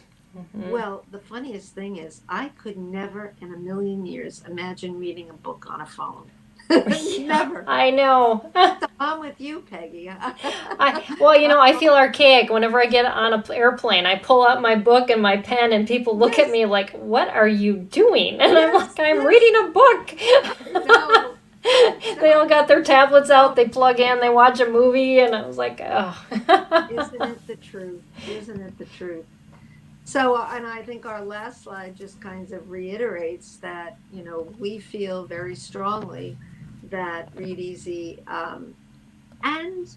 Well, the funniest thing is I could never in a million years imagine reading a book on a phone. Yeah, Never. I know. So I'm with you, Peggy. I feel archaic whenever I get on an airplane. I pull out my book and my pen, and people look at Yes, me like, "What are you doing?" And I'm yes, like, "I'm yes. reading a book." I know. They So, all got their tablets oh, out. They plug in. They watch a movie, and I was like, isn't "Oh." it the truth? Isn't it the truth? So, and I think our last slide just kind of reiterates that, we feel very strongly that ReadEasy and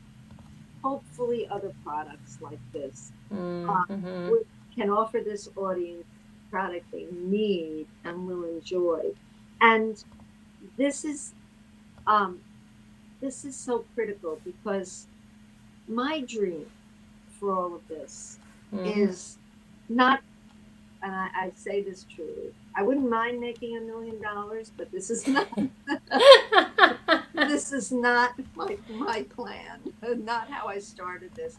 hopefully other products like this Mm-hmm. we can offer this audience a product they need and will enjoy. And this is um, this is so critical because my dream for all of this Mm. is not, and I say this truly, I wouldn't mind making $1 million, but this is not this is not my plan, not how I started this.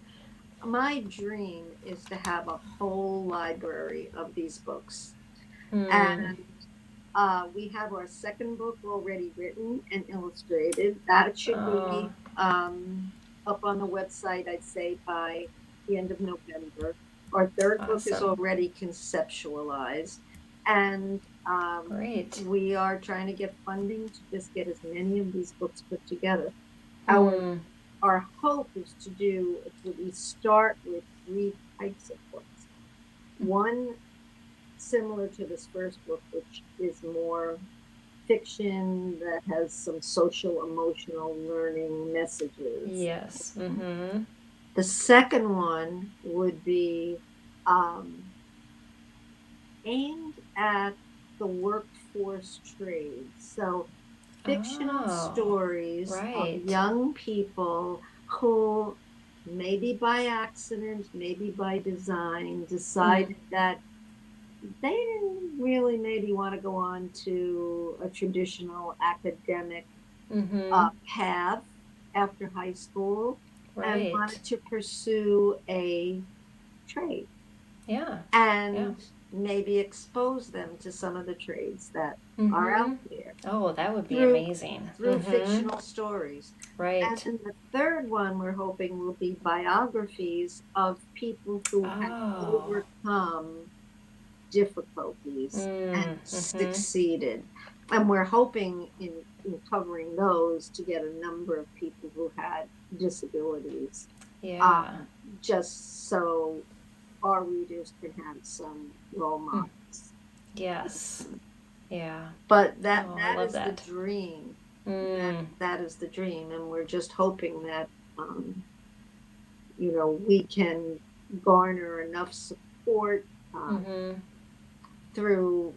My dream is to have a whole library of these books. Mm. And we have our second book already written and illustrated. That should Oh, be up on the website, I'd say, by the end of November. Our third book is awesome. already conceptualized. And Great. we are trying to get funding to just get as many of these books put together. Our Mm. our hope is to we start with three types of books. One similar to this first book, which is more fiction that has some social emotional learning messages. Yes. Mm-hmm. The second one would be um, aimed at the workforce trades. So fictional Oh, stories of right. young people who, maybe by accident, maybe by design, Mm. decided that they didn't really maybe want to go on to a traditional academic Mm-hmm. path after high school and Right. wanted to pursue a trade Yeah. Yeah. and maybe expose them to some of the trades that are out Mm-hmm. there Oh, that would be through amazing. through Mm-hmm. fictional stories. And Right. then the third one we're hoping will be biographies of people who have Oh. overcome difficulties and Mm-hmm. succeeded. And we're hoping in covering those to get a number of people who had disabilities, Yeah. um, just so our readers can have some role Mm. models. Yes. Yeah. But that Oh, I that love is the that. dream. That Mm. that is the dream, and we're just hoping that we can garner enough support Mm-hmm. through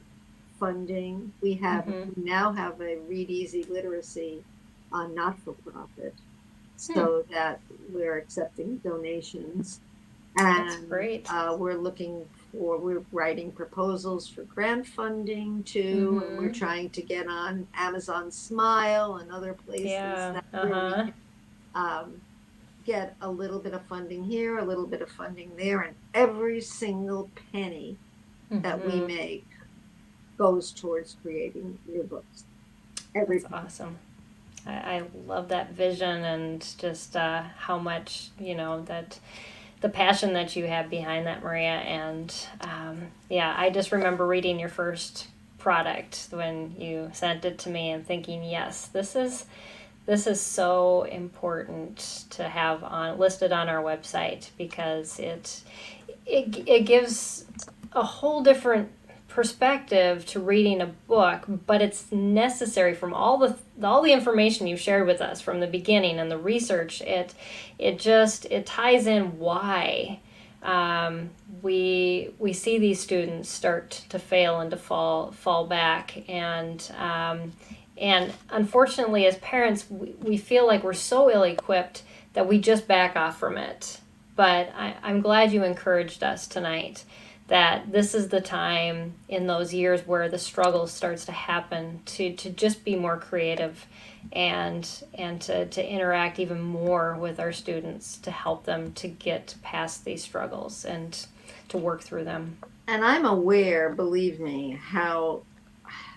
funding. Mm-hmm. We now have a ReadEasy literacy not for profit, Hmm. so that we're accepting donations, That's and great. we're writing proposals for grant funding too, and we're Mm-hmm. trying to get on Amazon Smile and other places Yeah. that where we Uh-huh. can um, get a little bit of funding here, a little bit of funding there, and every single penny that we Mm-hmm. make goes towards creating your books. That's Everything. awesome. I love that vision and just how much, that the passion that you have behind that, Maria. And yeah, I just remember reading your first product when you sent it to me and thinking, yes, this is so important to have on listed on our website because it gives a whole different perspective to reading a book, but it's necessary from all the information you shared with us from the beginning and the research. It ties in why we see these students start to fail and to fall back, and unfortunately as parents we feel like we're so ill equipped that we just back off from it. But I'm glad you encouraged us tonight that this is the time in those years where the struggle starts to happen to just be more creative and to interact even more with our students to help them to get past these struggles. And work through them. And I'm aware, believe me, how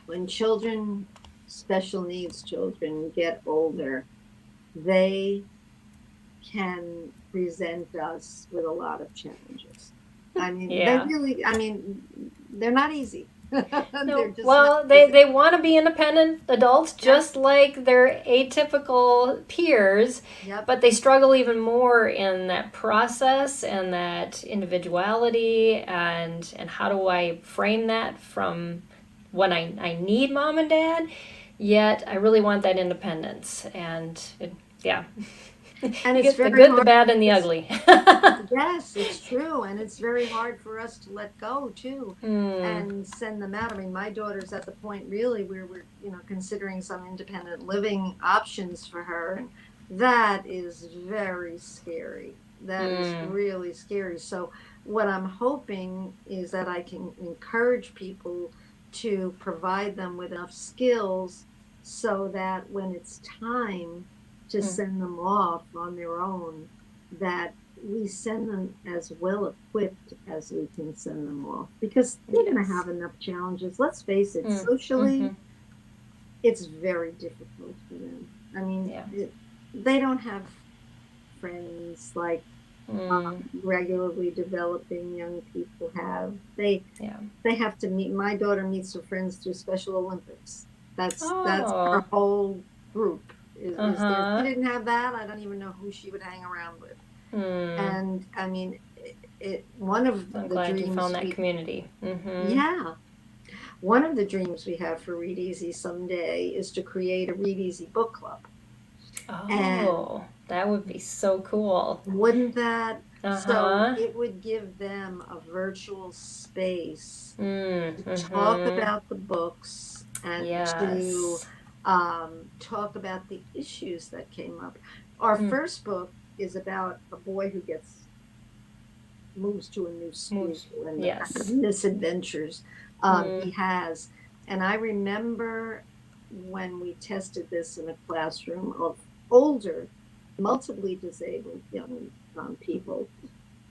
when children, special needs children, get older, they can present us with a lot of challenges. I mean, Yeah. they're not easy. No, They're just not well, easy. they want to be independent adults Yep. just like their atypical peers, Yep. but they struggle even more in that process and that individuality and how do I frame that from when I need mom and dad, yet I really want that independence. And yeah, And you it's get the very good, the hard. bad, and the ugly. Yes, it's true. And it's very hard for us to let go too Mm, and send them out. I mean, my daughter's at the point really where we're, considering some independent living options for her. And that is very scary. That is mm, really scary. So what I'm hoping is that I can encourage people to provide them with enough skills so that when it's time to mm. send them off on their own, that we send them as well equipped as we can send them off, because they're going to Yes. have enough challenges. Let's face it, Mm, socially, mm-hmm. it's very difficult for them. I mean, Yeah. they don't have friends like Mm, regularly developing young people have. They yeah. have to meet. My daughter meets her friends through Special Olympics. That's her Oh. whole group is there. If she Uh-huh. didn't have that, I don't even know who she would hang around with. Hmm. And I mean, one of I'm the glad you found dreams that we, community. Mm-hmm. yeah, one of the dreams we have for ReadEasy someday is to create a ReadEasy book club. And Oh, that would be so cool. wouldn't that, so Uh-huh. it would give them a virtual space Mm, to talk mm-hmm. about the books and to Yes. talk about the issues that came up. Our Mm, first book is about a boy who moves to a new school moves. and the kind of Yes. misadventures Mm, he has. And I remember when we tested this in a classroom of older, multiply disabled young people,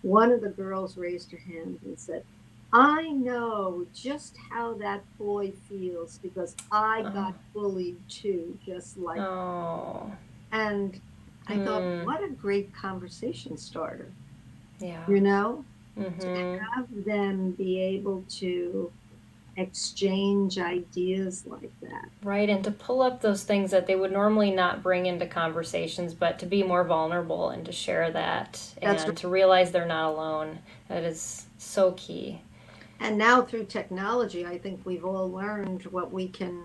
one of the girls raised her hand and said, I know just how that boy feels because I oh. got bullied too, just like. Oh. And I thought, Mm, what a great conversation starter, yeah. you know, to Mm-hmm. have them be able to exchange ideas like that. Right, and to pull up those things that they would normally not bring into conversations, but to be more vulnerable and to share that That's right. and to realize they're not alone. That is so key. And now through technology, I think we've all learned what we can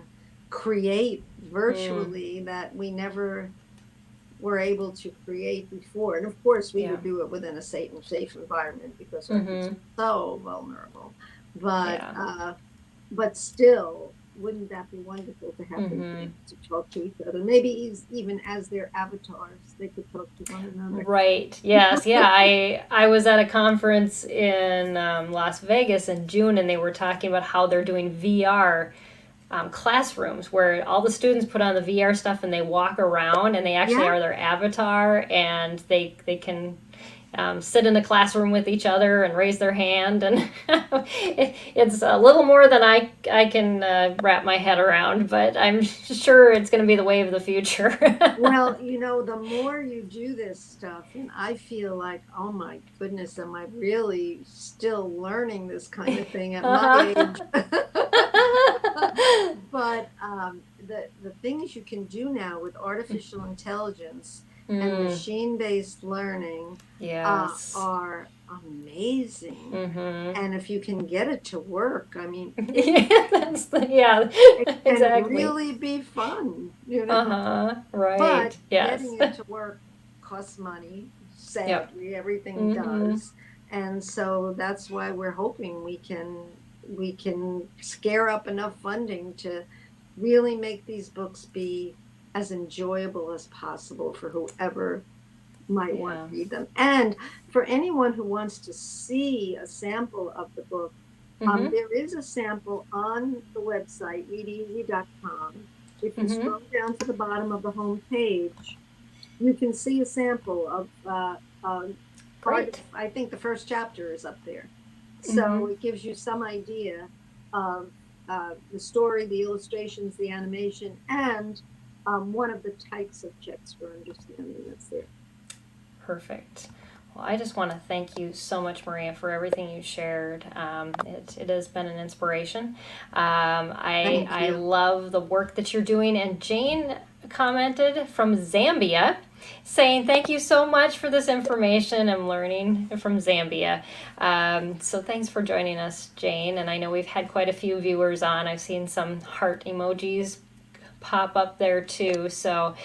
create Mm, virtually that we never were able to create before. And of course, we yeah. would do it within a safe environment because our kids Mm-hmm. are so vulnerable. But Yeah. but still, wouldn't that be wonderful to have them be Mm-hmm. able to talk to each other? Maybe even as their avatars, they could talk to one another. Right. Yes. Yeah. I was at a conference in Las Vegas in June, and they were talking about how they're doing VR classrooms where all the students put on the VR stuff and they walk around and they actually Yeah, are their avatar and they can sit in a classroom with each other and raise their hand and it's a little more than I can wrap my head around, but I'm sure it's going to be the way of the future. well, the more you do this stuff, and I feel like, oh my goodness, am I really still learning this kind of thing at my age? Uh-huh. But the things you can do now with artificial intelligence and Mm, machine-based learning yes. are amazing. Mm-hmm. And if you can get it to work, I mean, Yeah, yeah, it can exactly. really be fun. Uh-huh. But Right. Yes. getting it to work costs money. Yep. Sadly, everything Mm-hmm. does. And so that's why we're hoping we can scare up enough funding to really make these books be as enjoyable as possible for whoever might want Yeah. to read them. And for anyone who wants to see a sample of the book, Mm-hmm. there is a sample on the website, readeasy.com. If you Mm-hmm. scroll down to the bottom of the home page, you can see a sample of Great. I think the first chapter is up there. So it gives you some idea of the story, the illustrations, the animation, and one of the types of checks for understanding that's there. Perfect. Well, I just want to thank you so much, Maria, for everything you shared. It has been an inspiration. I love the work that you're doing. And Jane commented from Zambia saying, thank you so much for this information. I'm learning from Zambia. So thanks for joining us, Jane. And I know we've had quite a few viewers on. I've seen some heart emojis pop up there too. So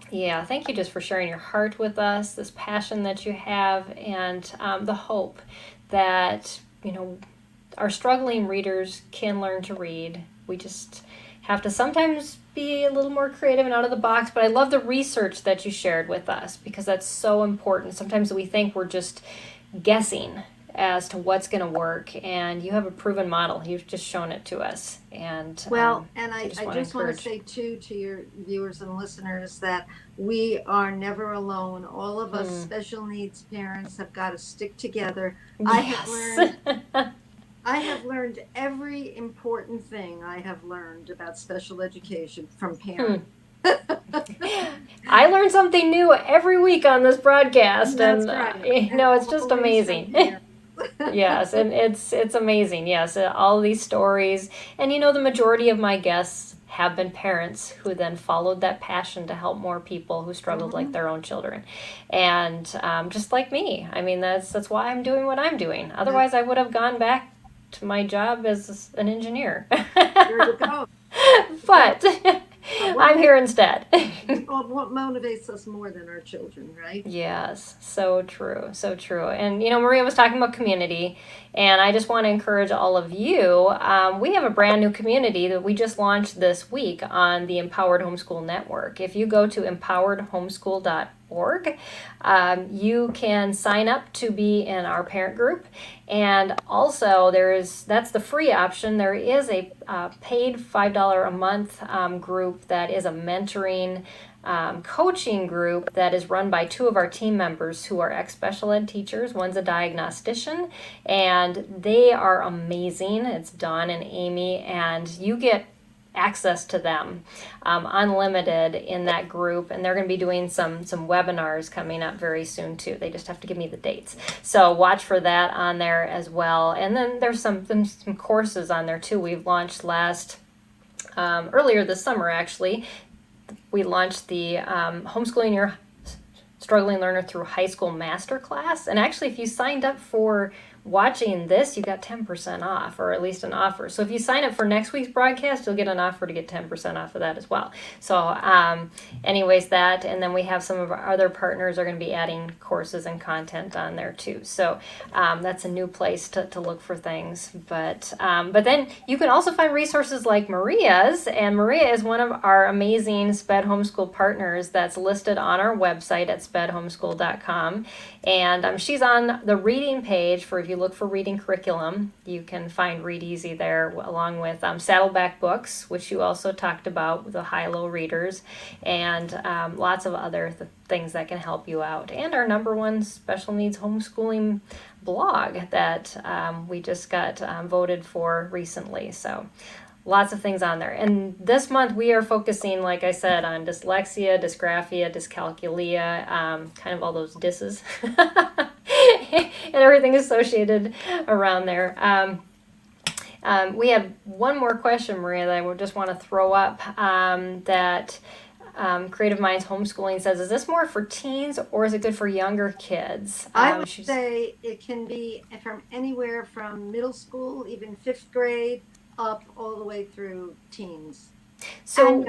yeah, thank you just for sharing your heart with us, this passion that you have, and the hope that, our struggling readers can learn to read. We just have to sometimes be a little more creative and out of the box, but I love the research that you shared with us because that's so important. Sometimes we think we're just guessing as to what's going to work, and you have a proven model. You've just shown it to us. And I just want to say too to your viewers and listeners that we are never alone. All of us special needs parents have got to stick together. Yes. I have learned every important thing I have learned about special education from parents. I learn something new every week on this broadcast. That's right. It's just amazing. Yes, and it's amazing. Yes, all these stories, and the majority of my guests have been parents who then followed that passion to help more people who struggled like their own children, and just like me. I mean, that's why I'm doing what I'm doing. Otherwise, I would have gone back to my job as an engineer. There you go. But I'm here instead. What motivates us more than our children, right? Yes, so true, so true. And Maria was talking about community, and I just want to encourage all of you. We have a brand new community that we just launched this week on the Empowered Homeschool Network. If you go to empoweredhomeschool.org, you can sign up to be in our parent group. And also, that's the free option. There is a paid $5 a month group that is a mentoring coaching group that is run by two of our team members who are ex-special ed teachers. One's a diagnostician, and they are amazing. It's Dawn and Amy, and you get access to them unlimited in that group, and they're going to be doing some webinars coming up very soon too. They just have to give me the dates, so watch for that on there as well. And then there's some courses on there too. We've launched earlier this summer actually. We launched the Homeschooling Your Struggling Learner Through High School Masterclass, and actually if you signed up for watching this, you got 10% off, or at least an offer. So if you sign up for next week's broadcast, you'll get an offer to get 10% off of that as well. So anyways, that, and then we have some of our other partners are going to be adding courses and content on there too. So that's a new place to look for things. But then you can also find resources like Maria's, and Maria is one of our amazing SPED Homeschool partners that's listed on our website at spedhomeschool.com. And she's on the reading page for, if you look for reading curriculum, you can find ReadEasy there, along with Saddleback Books, which you also talked about with the high-low readers, and lots of other things that can help you out. And our #1 special needs homeschooling blog that we just got voted for recently. So lots of things on there. And this month we are focusing, like I said, on dyslexia, dysgraphia, dyscalculia, kind of all those disses and everything associated around there. We have one more question, Maria, that I just want to throw up, that Creative Minds Homeschooling says, is this more for teens or is it good for younger kids? I would say it can be from anywhere from middle school, even 5th grade, up all the way through teens. So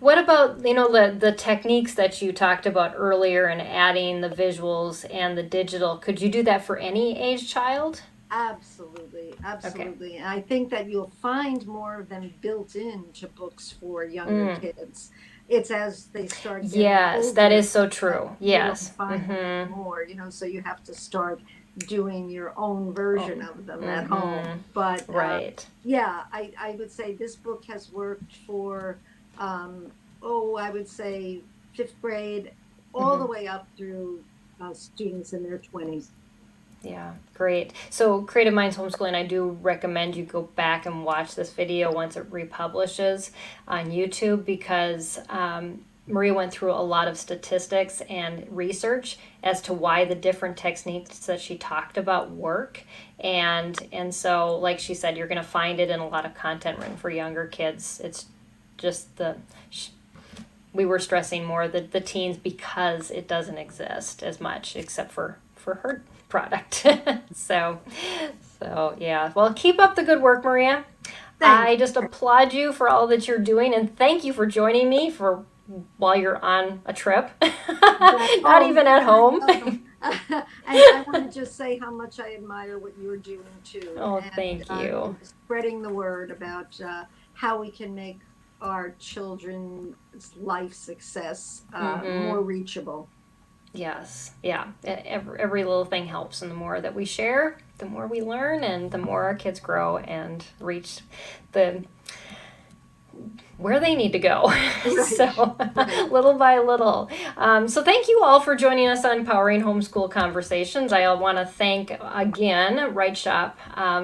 what about the techniques that you talked about earlier and adding the visuals and the digital? Could you do that for any age child? Absolutely. Okay. And I think that you'll find more of them built into books for younger kids. It's as they start getting older, that is so true. Yes. Find more, so you have to start doing your own version of them at home. But right. I would say this book has worked for I would say 5th grade all the way up through students in their 20s. Yeah, great. So Creative Minds Homeschooling, I do recommend you go back and watch this video once it republishes on YouTube, because Maria went through a lot of statistics and research as to why the different techniques that she talked about work. And so, like she said, you're going to find it in a lot of content written for younger kids. It's just we were stressing more the teens, because it doesn't exist as much except for her product. so yeah. Well, keep up the good work, Maria. Thanks. I just applaud you for all that you're doing, and thank you for joining me for while you're on a trip. Not even at home. And I want to just say how much I admire what you're doing too. Oh, and, thank you. Spreading the word about how we can make our children's life success more reachable. Yes, yeah. Every little thing helps, and the more that we share, the more we learn, and the more our kids grow and reach where they need to go. Right. So little by little. So thank you all for joining us on Empowering Homeschool Conversations. I want to thank again Right Shop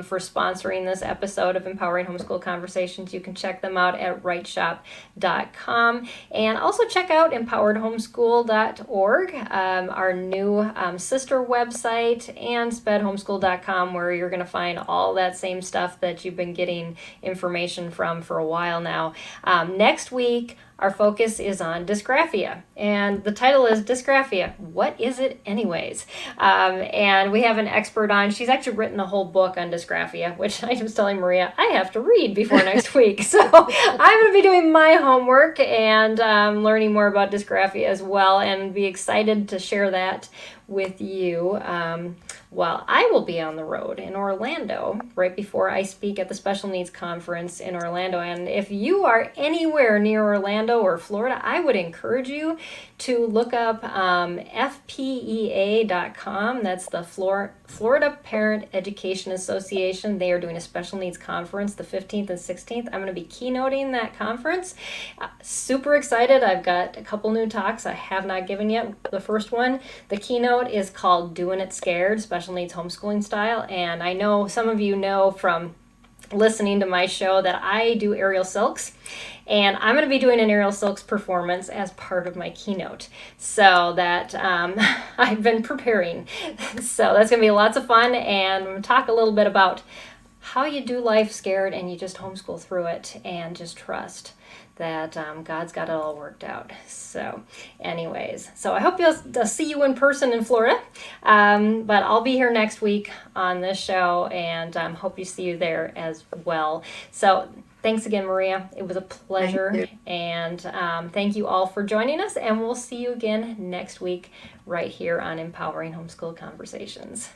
for sponsoring this episode of Empowering Homeschool Conversations. You can check them out at rightshop.com, and also check out empoweredhomeschool.org, our new sister website, and spedhomeschool.com, where you're going to find all that same stuff that you've been getting information from for a while now. Next week, our focus is on dysgraphia, and the title is Dysgraphia. What is it anyways? And we have an expert on. She's actually written a whole book on dysgraphia, which I was telling Maria I have to read before next week. So I'm going to be doing my homework and learning more about dysgraphia as well, and be excited to share that with you while I will be on the road in Orlando right before I speak at the Special Needs Conference in Orlando. And if you are anywhere near Orlando or Florida, I would encourage you to look up FPEA.com. That's the Florida Parent Education Association. They are doing a Special Needs Conference the 15th and 16th. I'm going to be keynoting that conference. Super excited. I've got a couple new talks I have not given yet. The first one, the keynote, is called Doing It Scared, Special Needs Homeschooling Style. And I know some of you know from listening to my show that I do aerial silks, and I'm going to be doing an aerial silks performance as part of my keynote. So that I've been preparing. So that's going to be lots of fun, and I'm going to talk a little bit about how you do life scared and you just homeschool through it and just trust that God's got it all worked out. So anyways, so I hope I'll see you in person in Florida, but I'll be here next week on this show, and hope you see you there as well. So thanks again, Maria. It was a pleasure, and thank you all for joining us, and we'll see you again next week right here on Empowering Homeschool Conversations.